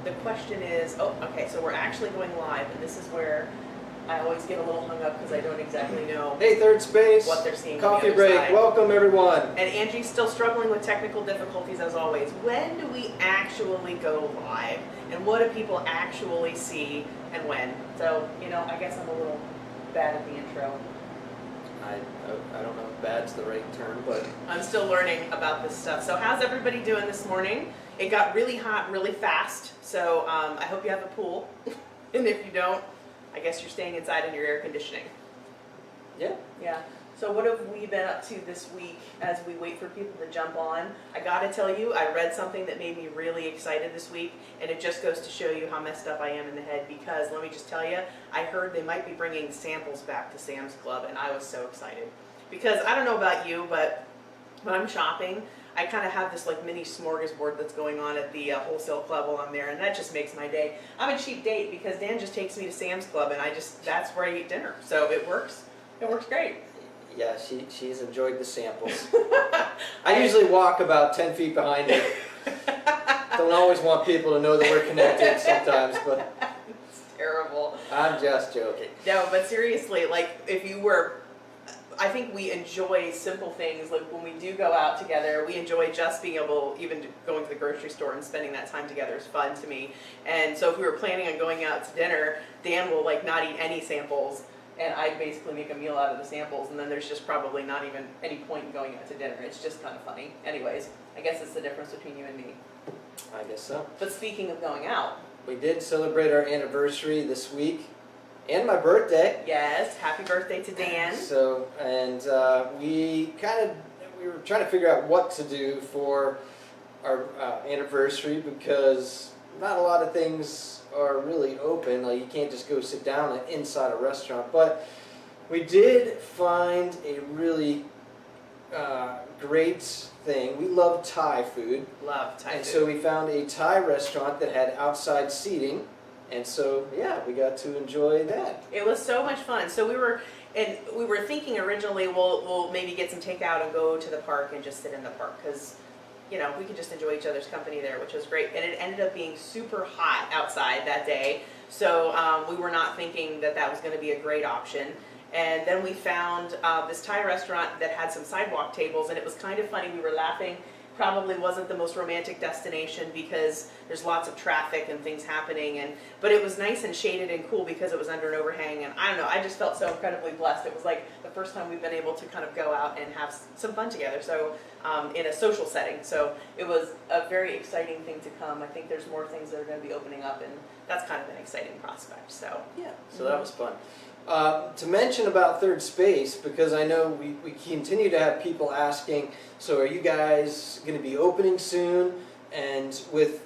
the question is, oh, okay, so we're actually going live, and this is where I always get a little hung up because I don't exactly know Hey, Third Space. what they're seeing. Coffee break. Side. Welcome, everyone. And Angie's still struggling with technical difficulties as always. When do we actually go live? And what do people actually see and when? So, I guess I'm a little bad at the intro. I don't know if bad's the right term, but I'm still learning about this stuff. So how's everybody doing this morning? It got really hot really fast, so I hope you have a pool. And if you don't, I guess you're staying inside in your air conditioning. yeah. Yeah. So what have we been up to this week as we wait for people to jump on? I gotta tell you, I read something that made me really excited this week, and it just goes to show you how messed up I am in the head, because let me just tell you, I heard they might be bringing samples back to Sam's Club, and I was so excited. Because I don't know about you, but when I'm shopping, I kind of have this like mini smorgasbord that's going on at the wholesale club while I'm there, and that just makes my day. I'm a cheap date because Dan just takes me to Sam's Club, and that's where I eat dinner. So it works. It works great. Yeah, she's enjoyed the samples. I usually walk about 10 feet behind her. Don't always want people to know that we're connected sometimes, but It's terrible. I'm just joking. No, but seriously, like I think we enjoy simple things. Like when we do go out together, we enjoy just being able, even going to the grocery store and spending that time together is fun to me. And so if we were planning on going out to dinner, Dan will like not eat any samples, and I basically make a meal out of the samples, and then there's just probably not even any point in going out to dinner. It's just kind of funny. Anyways, I guess it's the difference between you and me. I guess so. But speaking of going out. We did celebrate our anniversary this week, and my birthday. Yes, happy birthday to Dan. So, and we were trying to figure out what to do for our anniversary, because not a lot of things are really open. Like you can't just go sit down inside a restaurant. But we did find a really great thing. We love Thai food. Love Thai food. And so we found a Thai restaurant that had outside seating. And so, yeah, we got to enjoy that. It was so much fun. So we were thinking originally we'll maybe get some takeout and go to the park and just sit in the park, because we could just enjoy each other's company there, which was great. And it ended up being super hot outside that day, so we were not thinking that was going to be a great option. And then we found this Thai restaurant that had some sidewalk tables, and it was kind of funny. We were laughing. Probably wasn't the most romantic destination because there's lots of traffic and things happening, but it was nice and shaded and cool because it was under an overhang, and I don't know, I just felt so incredibly blessed. It was like the first time we've been able to kind of go out and have some fun together, so in a social setting. So it was a very exciting thing to come. I think there's more things that are going to be opening up, and that's kind of an exciting prospect. So yeah, so that was fun. To mention about Third Space, because I know we continue to have people asking, so are you guys going to be opening soon? And with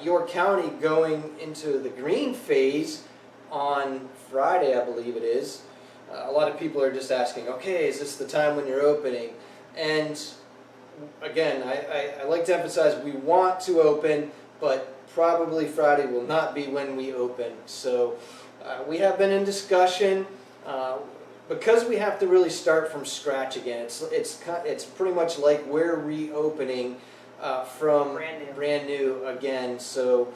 York County going into the green phase on Friday, I believe it is, a lot of people are just asking, okay, is this the time when you're opening? And again, I like to emphasize we want to open, but probably Friday will not be when we open. So we have been in discussion, because we have to really start from scratch again. It's pretty much like we're reopening from brand new again. So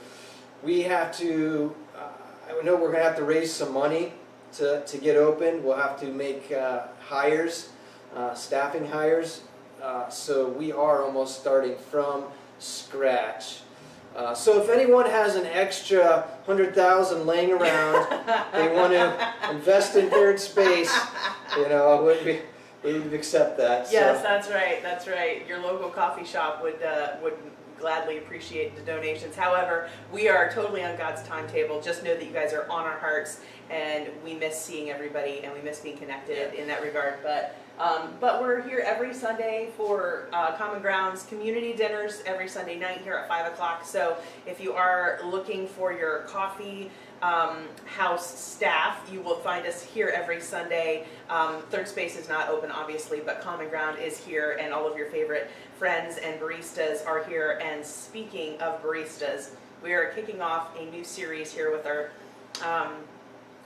we have to. I know we're going to have to raise some money to get open. We'll have to make hires, staffing hires. So we are almost starting from scratch. So if anyone has an extra $100,000 laying around, they want to invest in Third Space, we would accept that. Yes, so. that's right. That's right. Your local coffee shop would gladly appreciate the donations. However, we are totally on God's timetable. Just know that you guys are on our hearts, and we miss seeing everybody, and we miss being connected in that regard. But we're here every Sunday for Common Grounds community dinners every Sunday night here at 5 o'clock. So if you are looking for your coffee house staff, you will find us here every Sunday. Third Space is not open, obviously, but Common Ground is here, and all of your favorite friends and baristas are here. And speaking of baristas, we are kicking off a new series here with our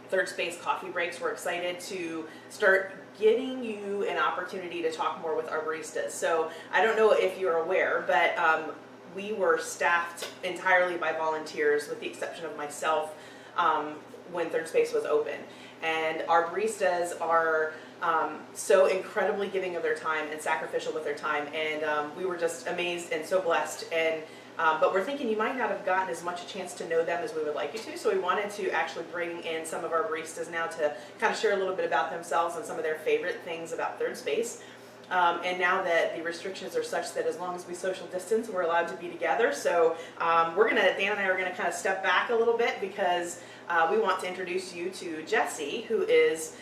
Third Space coffee breaks. We're excited to start getting you an opportunity to talk more with our baristas. So I don't know if you're aware, but we were staffed entirely by volunteers, with the exception of myself, when Third Space was open. And our baristas are so incredibly giving of their time and sacrificial with their time, and we were just amazed and so blessed. And but we're thinking you might not have gotten as much a chance to know them as we would like you to, so we wanted to actually bring in some of our baristas now to kind of share a little bit about themselves and some of their favorite things about Third Space. And now that the restrictions are such that as long as we social distance, we're allowed to be together. So Dan and I are gonna kind of step back a little bit, because we want to introduce you to Jessi, who is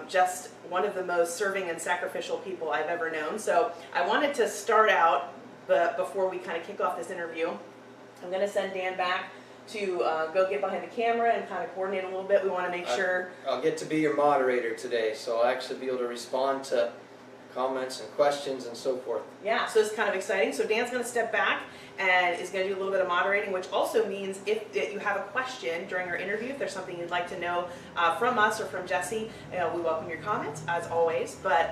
just one of the most serving and sacrificial people I've ever known. So I wanted to start out, but before we kind of kick off this interview, I'm gonna send Dan back to go get behind the camera and kind of coordinate a little bit. We want to make sure. I'll get to be your moderator today, so I'll actually be able to respond to comments and questions and so forth. Yeah, so it's kind of exciting. So Dan's going to step back and is going to do a little bit of moderating, which also means if you have a question during our interview, if there's something you'd like to know from us or from Jessi, we welcome your comments as always. But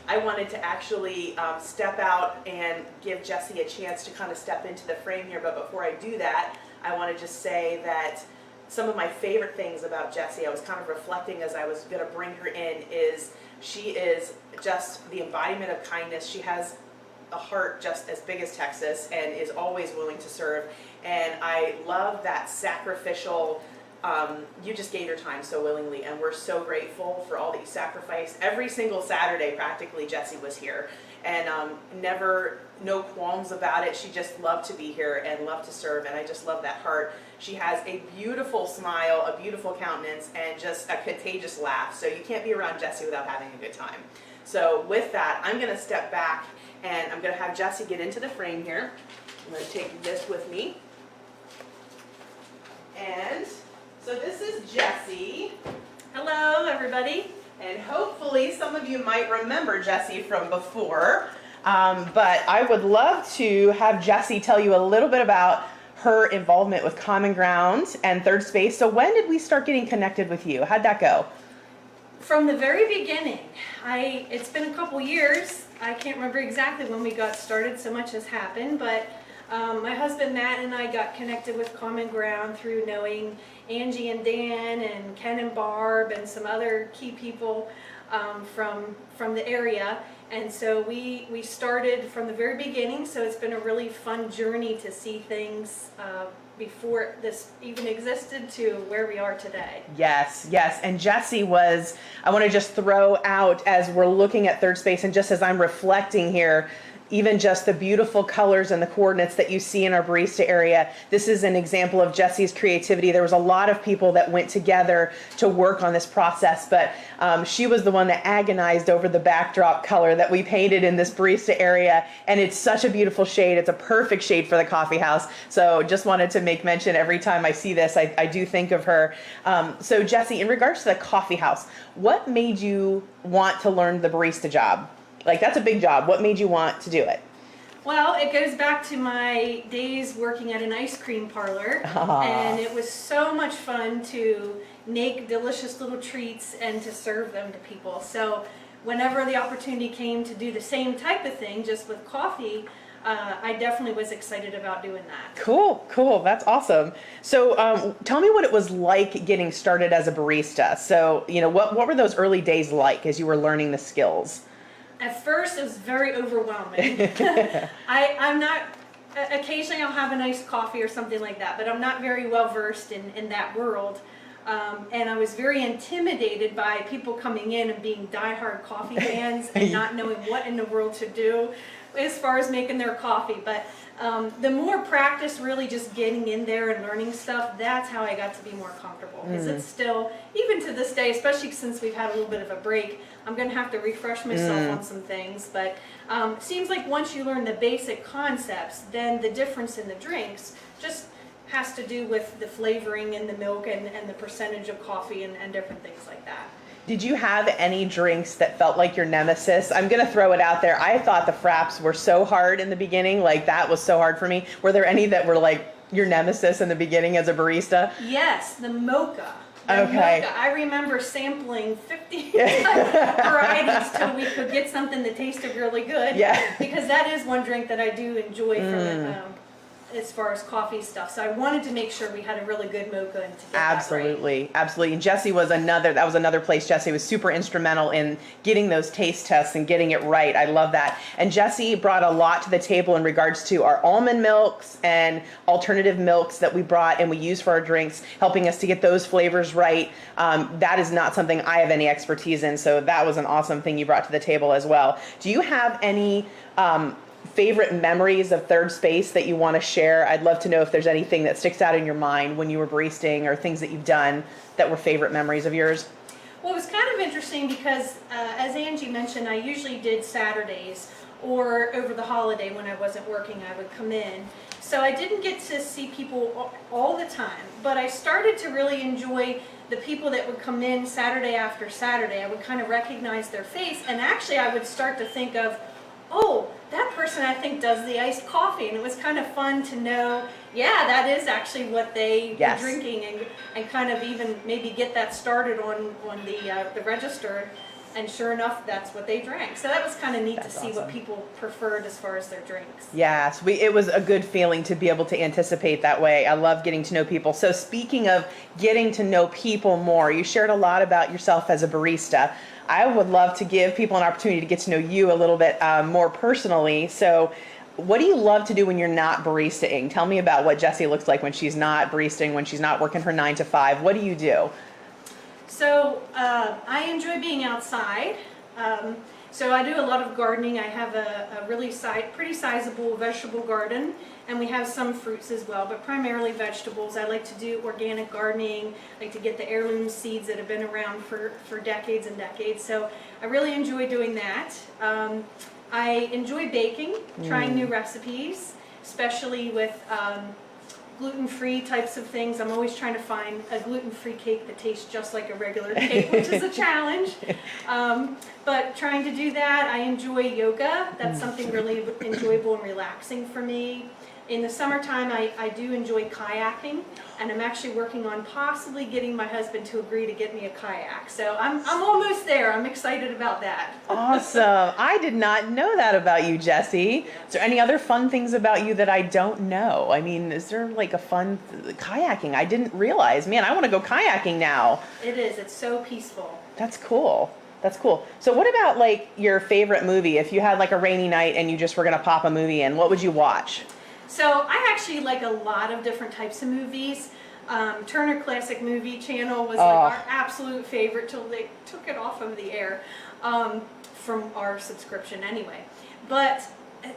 I wanted to actually step out and give Jessi a chance to kind of step into the frame here. But before I do that, I want to just say that some of my favorite things about Jessi, I was kind of reflecting as I was going to bring her in, is she is just the embodiment of kindness. She has a heart just as big as Texas and is always willing to serve. And I love that sacrificial, you just gave your time so willingly, and we're so grateful for all that you sacrificed. Every single Saturday, practically, Jessi was here, and no qualms about it. She just loved to be here and loved to serve, and I just love that heart. She has a beautiful smile, a beautiful countenance, and just a contagious laugh. So you can't be around Jessi without having a good time. So with that, I'm going to step back, and I'm going to have Jessi get into the frame here. I'm going to take this with me. And so this is Jessi. Hello, everybody. And hopefully some of you might remember Jessi from before. But I would love to have Jessi tell you a little bit about her involvement with Common Ground and Third Space. So when did we start getting connected with you? How'd that go? From the very beginning, it's been a couple years. I can't remember exactly when we got started, so much has happened, but my husband Matt and I got connected with Common Ground through knowing Angie and Dan and Ken and Barb and some other key people from the area. And so we started from the very beginning, so it's been a really fun journey to see things before this even existed to where we are today. Yes, yes. And Jessi was, I want to just throw out, as we're looking at Third Space and just as I'm reflecting here, even just the beautiful colors and the coordinates that you see in our barista area. This is an example of Jessi's creativity. There was a lot of people that went together to work on this process, but she was the one that agonized over the backdrop color that we painted in this barista area, and it's such a beautiful shade. It's a perfect shade for the coffee house. So just wanted to make mention, every time I see this, I do think of her. So Jessi, in regards to the coffee house, what made you want to learn the barista job? Like, that's a big job. What made you want to do it? Well, it goes back to my days working at an ice cream parlor, and it was so much fun to make delicious little treats and to serve them to people. So whenever the opportunity came to do the same type of thing, just with coffee, I definitely was excited about doing that. Cool, cool. That's awesome. So tell me what it was like getting started as a barista. So, what were those early days like as you were learning the skills? At first, it was very overwhelming. I'm not, occasionally I'll have a nice coffee or something like that, but I'm not very well versed in that world. And I was very intimidated by people coming in and being diehard coffee fans and not knowing what in the world to do as far as making their coffee. But the more practice, really just getting in there and learning stuff, that's how I got to be more comfortable. Because it's still, even to this day, especially since we've had a little bit of a break, I'm going to have to refresh myself on some things. But it seems like once you learn the basic concepts, then the difference in the drinks just has to do with the flavoring in the milk and the percentage of coffee and different things like that. Did you have any drinks that felt like your nemesis? I'm going to throw it out there. I thought the fraps were so hard in the beginning. Like, that was so hard for me. Were there any that were like your nemesis in the beginning as a barista? Yes, the mocha. And Okay. mocha, I remember sampling 50 varieties till we could get something that tasted really good. Yeah. Because that is one drink that I do enjoy from it, as far as coffee stuff. So I wanted to make sure we had a really good mocha and to get that right. Absolutely, absolutely. And Jessi was another place. Jessi was super instrumental in getting those taste tests and getting it right. I love that. And Jessi brought a lot to the table in regards to our almond milks and alternative milks that we brought and we use for our drinks, helping us to get those flavors right. That is not something I have any expertise in, so that was an awesome thing you brought to the table as well. Do you have any favorite memories of Third Space that you want to share? I'd love to know if there's anything that sticks out in your mind when you were baristing or things that you've done that were favorite memories of yours. Well, it was kind of interesting because, as Angie mentioned, I usually did Saturdays or over the holiday when I wasn't working, I would come in. So I didn't get to see people all the time, but I started to really enjoy the people that would come in Saturday after Saturday. I would kind of recognize their face, and actually I would start to think of, oh, that person I think does the iced coffee, and it was kind of fun to know, yeah, that is actually what they were drinking, and kind of even maybe get that started on the register, and sure enough, that's what they drank. So that was kind of neat to see what people preferred as far as their drinks. Yes, it was a good feeling to be able to anticipate that way. I love getting to know people. So speaking of getting to know people more, you shared a lot about yourself as a barista. I would love to give people an opportunity to get to know you a little bit more personally. So what do you love to do when you're not baristaing? Tell me about what Jessi looks like when she's not baristing, when she's not working her 9 to 5. What do you do? So I enjoy being outside. So I do a lot of gardening. I have a really pretty sizable vegetable garden, and we have some fruits as well, but primarily vegetables. I like to do organic gardening, like to get the heirloom seeds that have been around for decades and decades. So I really enjoy doing that. I enjoy baking, trying new recipes, especially with gluten-free types of things. I'm always trying to find a gluten-free cake that tastes just like a regular cake, which is a challenge. But trying to do that, I enjoy yoga. That's something really enjoyable and relaxing for me. In the summertime, I do enjoy kayaking, and I'm actually working on possibly getting my husband to agree to get me a kayak. So I'm almost there. I'm excited about that. Awesome. I did not know that about you, Jessi. Is there any other fun things about you that I don't know? I mean, is there like a fun kayaking? I didn't realize. Man, I want to go kayaking now. It is. It's so peaceful. That's cool. That's cool. So what about like your favorite movie? If you had like a rainy night and you just were going to pop a movie in, what would you watch? So I actually like a lot of different types of movies. Turner Classic Movie Channel was like our absolute favorite till they took it off of the air from our subscription anyway. But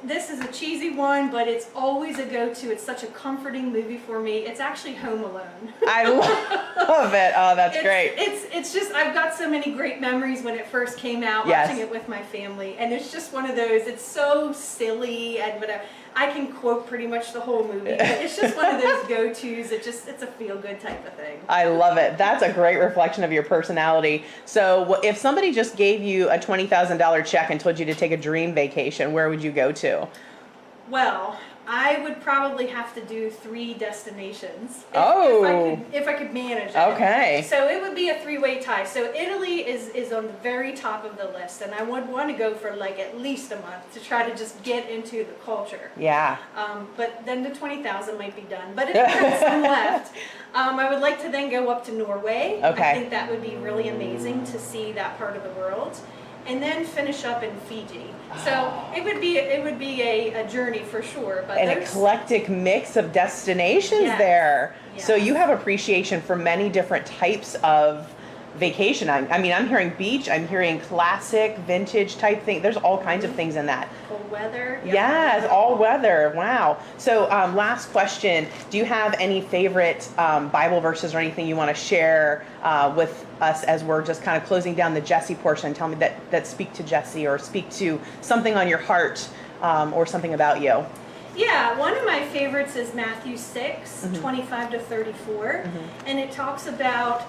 this is a cheesy one, but it's always a go-to. It's such a comforting movie for me. It's actually Home Alone. I love it. Oh, that's great. It's just, I've got so many great memories when it first came out, watching it with my family. And it's just one of those, it's so silly and whatever. I can quote pretty much the whole movie, but it's just one of those go-tos. It's a feel-good type of thing. I love it. That's a great reflection of your personality. So if somebody just gave you a $20,000 check and told you to take a dream vacation, where would you go to? Well, I would probably have to do 3 destinations if I could manage it. Okay. So it would be a 3-way tie. So Italy is on the very top of the list, and I would want to go for like at least a month to try to just get into the culture. Yeah. But then the 20,000 might be done. But if there's some left, I would like to then go up to Norway. Okay. I think that would be really amazing to see that part of the world. And then finish up in Fiji. So it would be a journey for sure. But an eclectic mix of destinations there. Yes. So you have appreciation for many different types of vacation. I mean, I'm hearing beach, I'm hearing classic, vintage type thing. There's all kinds of things in that. Cold weather. Yep. Yes, all weather. Wow. So last question. Do you have any favorite Bible verses or anything you want to share with us as we're just kind of closing down the Jessi portion? Tell me that speak to Jessi or speak to something on your heart or something about you. Yeah, one of my favorites is Matthew 6, 25 to 34. And it talks about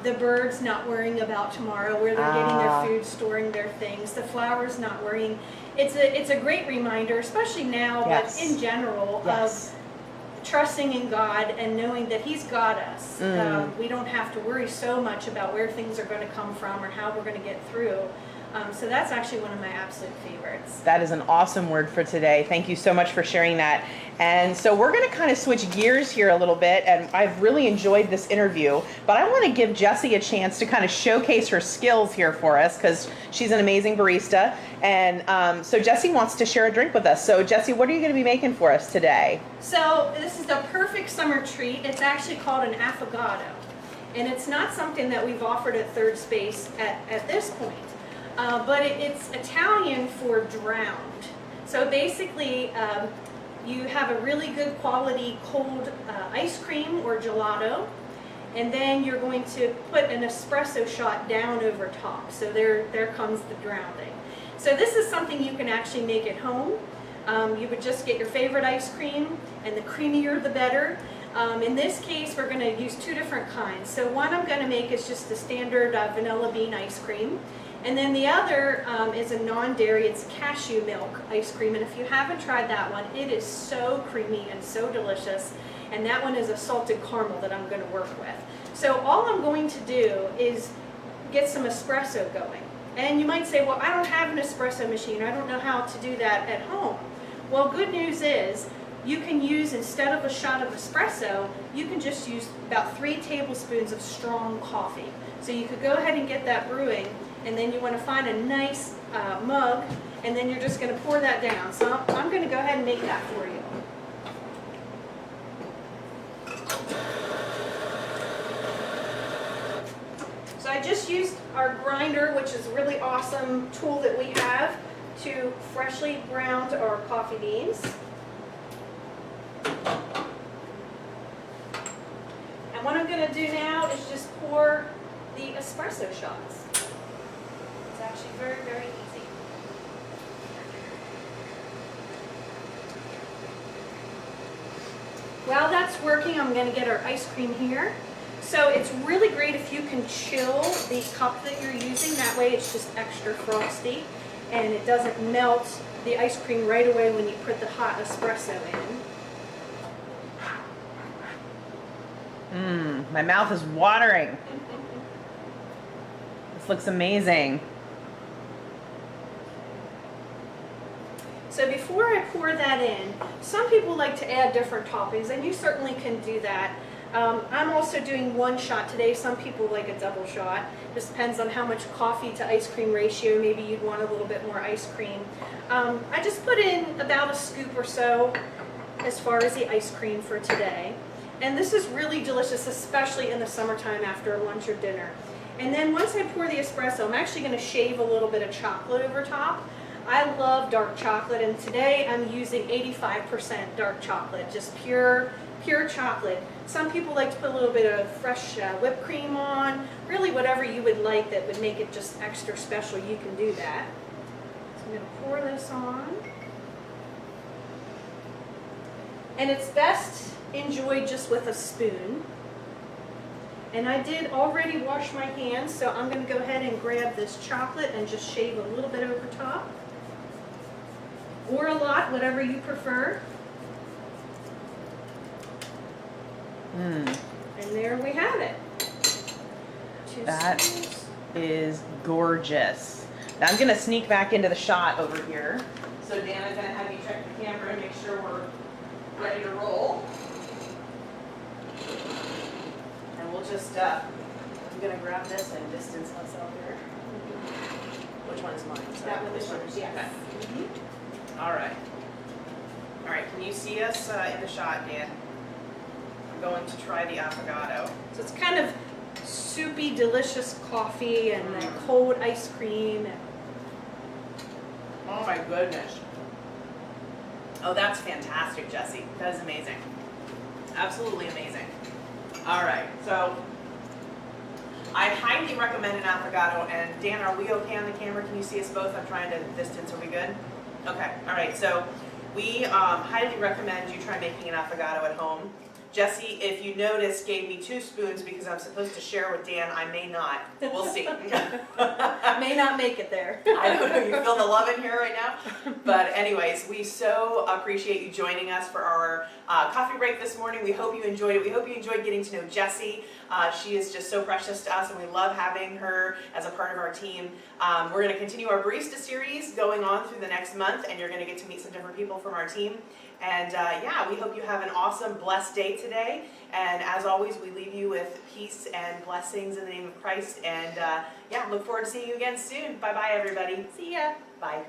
the birds not worrying about tomorrow, where they're getting their food, storing their things, the flowers not worrying. It's a great reminder, especially now, but in general, of trusting in God and knowing that He's got us. We don't have to worry so much about where things are going to come from or how we're going to get through. So that's actually one of my absolute favorites. That is an awesome word for today. Thank you so much for sharing that. And so we're going to kind of switch gears here a little bit, and I've really enjoyed this interview, but I want to give Jessi a chance to kind of showcase her skills here for us, because she's an amazing barista. And so Jessi wants to share a drink with us. So Jessi, what are you going to be making for us today? So this is the perfect summer treat. It's actually called an affogato. And it's not something that we've offered at Third Space at this point. But it's Italian for drowned. So basically, you have a really good quality cold ice cream or gelato, and then you're going to put an espresso shot down over top. So there comes the drowning. So this is something you can actually make at home. You would just get your favorite ice cream, and the creamier the better. In this case, we're going to use two different kinds. So one I'm going to make is just the standard vanilla bean ice cream. And then the other is a non-dairy, it's cashew milk ice cream. And if you haven't tried that one, it is so creamy and so delicious. And that one is a salted caramel that I'm going to work with. So all I'm going to do is get some espresso going. And you might say, well, I don't have an espresso machine. I don't know how to do that at home. Well, good news is you can use, instead of a shot of espresso, you can just use about 3 tablespoons of strong coffee. So you could go ahead and get that brewing. And then you want to find a nice mug, and then you're just going to pour that down. So I'm going to go ahead and make that for you. So I just used our grinder, which is a really awesome tool that we have to freshly ground our coffee beans. And what I'm going to do now is just pour the espresso shots. It's actually very, very easy. While that's working, I'm going to get our ice cream here. So it's really great if you can chill the cup that you're using. That way it's just extra frosty and it doesn't melt the ice cream right away when you put the hot espresso in. My mouth is watering. This looks amazing. So before I pour that in, some people like to add different toppings, and you certainly can do that. I'm also doing 1 shot today. Some people like a double shot. Just depends on how much coffee to ice cream ratio. Maybe you'd want a little bit more ice cream. I just put in about a scoop or so as far as the ice cream for today. And this is really delicious, especially in the summertime after lunch or dinner. And then once I pour the espresso, I'm actually going to shave a little bit of chocolate over top. I love dark chocolate, and today I'm using 85% dark chocolate, just pure chocolate. Some people like to put a little bit of fresh whipped cream on. Really whatever you would like that would make it just extra special, you can do that. So I'm going to pour this on. And it's best enjoyed just with a spoon. And I did already wash my hands, so I'm going to go ahead and grab this chocolate and just shave a little bit over top. Or a lot, whatever you prefer. And there we have it. That is gorgeous. Now I'm going to sneak back into the shot over here. So Dan, I'm going to have you check the camera and make sure we're ready to roll. And we'll just, I'm going to grab this and distance myself here. Which one is mine? So That one is this yours, yes. Okay. All right. All right, can you see us in the shot, Dan? I'm going to try the affogato. So it's kind of soupy, delicious coffee and then cold ice cream. Oh my goodness. Oh, that's fantastic, Jessi. That is amazing. Absolutely amazing. All right, so I highly recommend an affogato. And Dan, are we okay on the camera? Can you see us both? I'm trying to distance. Are we good? Okay. All right. So we highly recommend you try making an affogato at home. Jessi, if you notice, gave me 2 spoons because I'm supposed to share with Dan. I may not. We'll see. May not make it there. I don't know, you feel the love in here right now? But anyways, we so appreciate you joining us for our coffee break this morning. We hope you enjoyed it. We hope you enjoyed getting to know Jessi. She is just so precious to us, and we love having her as a part of our team. We're going to continue our Barista series going on through the next month, and you're going to get to meet some different people from our team. And yeah, we hope you have an awesome, blessed day today. And as always, we leave you with peace and blessings in the name of Christ. And yeah, look forward to seeing you again soon. Bye-bye, everybody. See ya. Bye.